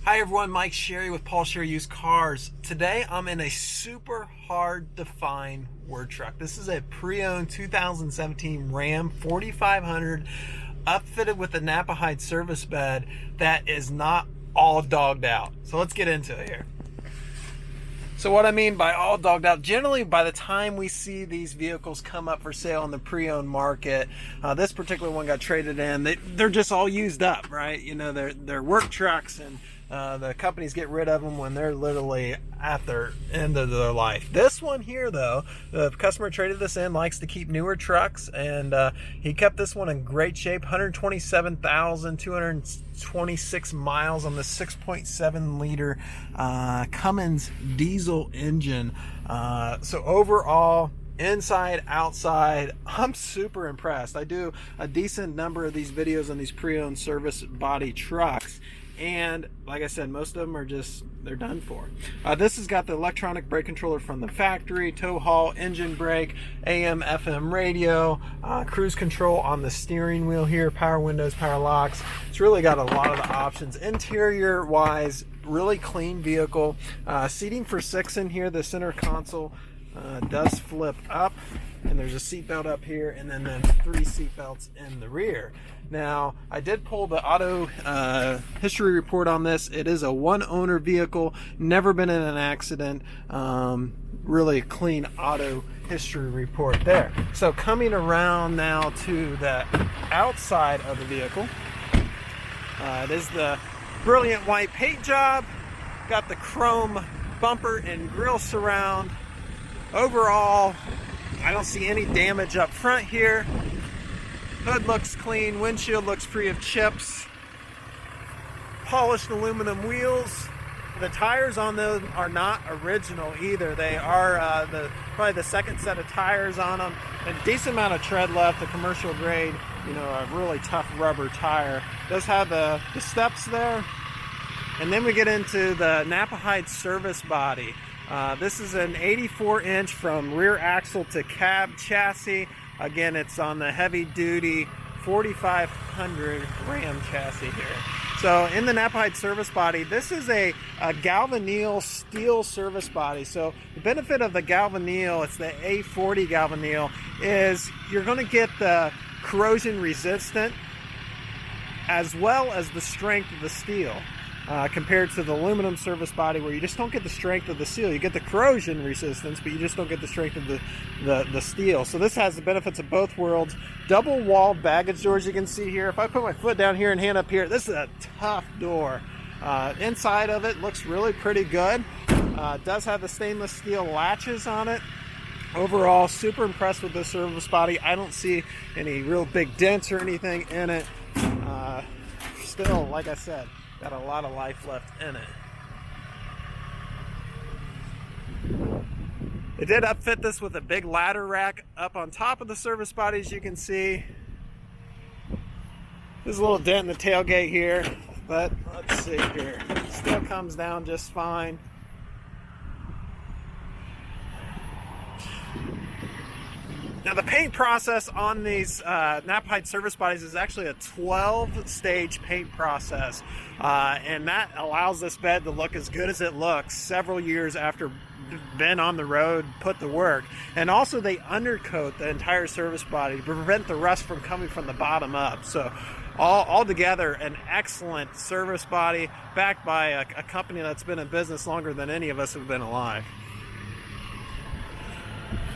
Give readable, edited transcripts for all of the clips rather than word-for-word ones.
Hi everyone, Mike Sherry with Paul Sherry Used Cars. Today I'm in a super hard to find work truck. This is a pre-owned 2017 Ram 4500 upfitted with a Knapheide service bed that is not all dogged out. So let's get into it here. So what I mean by all dogged out, generally by the time we see these vehicles come up for sale in the pre-owned market, this particular one got traded in, they're just all used up, right? You know, they're work trucks, and the companies get rid of them when they're literally at their end of their life. This one here though, the customer traded this in, likes to keep newer trucks, and he kept this one in great shape. 127,226 miles on the 6.7 liter Cummins diesel engine. So overall, inside, outside, I'm super impressed. I do a decent number of these videos on these pre-owned service body trucks, and like I said, most of them are just, they're done for. This has got the electronic brake controller from the factory, tow haul, engine brake, AM, FM radio, cruise control on the steering wheel here, power windows, power locks. It's really got a lot of the options. Interior wise, really clean vehicle. Seating for 6 in here. The center console does flip up, and there's a seat belt up here, and then 3 seat belts in the rear. Now, I did pull the auto history report on this. It is a one-owner vehicle, never been in an accident. Really clean auto history report there. So coming around now to the outside of the vehicle, it is the brilliant white paint job. Got the chrome bumper and grille surround. Overall, I don't see any damage up front here. Hood looks clean, windshield looks free of chips. Polished aluminum wheels. The tires on them are not original either. They are probably the second set of tires on them. A decent amount of tread left. The commercial grade, you know, a really tough rubber tire. Does have the steps there. And then we get into the Knapheide service body. This is an 84-inch from rear axle to cab chassis. Again, it's on the heavy-duty 4500 Ram chassis here. So in the Knapheide service body, this is a Galvannealed steel service body. So the benefit of the Galvannealed, it's the A40 Galvannealed, is you're going to get the corrosion resistant as well as the strength of the steel. Compared to the aluminum service body, where you just don't get the strength of the steel. You get the corrosion resistance, but you just don't get the strength of the steel. So this has the benefits of both worlds. Double walled baggage doors, you can see here. If I put my foot down here and hand up here, this is a tough door. Inside of it looks really pretty good. It does have the stainless steel latches on it. Overall, super impressed with this service body. I don't see any real big dents or anything in it. Still, like I said, got a lot of life left in it. They did upfit this with a big ladder rack up on top of the service body, as you can see. There's a little dent in the tailgate here, but let's see here. Still comes down just fine. Now the paint process on these Knapheide service bodies is actually a 12-stage paint process, and that allows this bed to look as good as it looks several years after been on the road, put to work. And also they undercoat the entire service body to prevent the rust from coming from the bottom up. So all together, an excellent service body backed by a company that's been in business longer than any of us have been alive.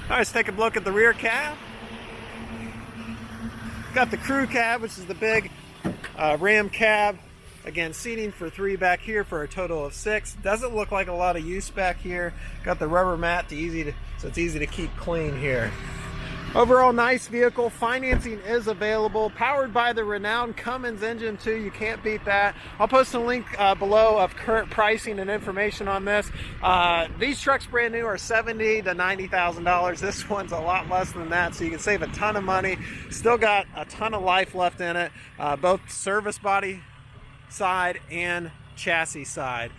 All right, let's take a look at the rear cab. Got the crew cab, which is the big Ram cab. Again, seating for 3 back here for a total of 6. Doesn't look like a lot of use back here. Got the rubber mat so it's easy to keep clean here. Overall, nice vehicle. Financing is available. Powered by the renowned Cummins engine too. You can't beat that. I'll post a link below of current pricing and information on this. These trucks brand new are $70,000 to $90,000. This one's a lot less than that, so you can save a ton of money. Still got a ton of life left in it, both service body side and chassis side.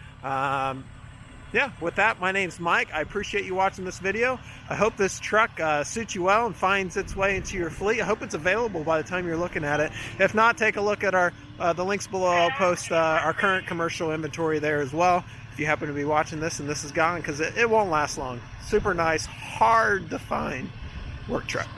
Yeah, with that, my name's Mike. I appreciate you watching this video. I hope this truck suits you well and finds its way into your fleet. I hope it's available by the time you're looking at it. If not, take a look at our the links below. I'll post our current commercial inventory there as well, if you happen to be watching this and this is gone, because it won't last long. Super nice, hard to find work truck.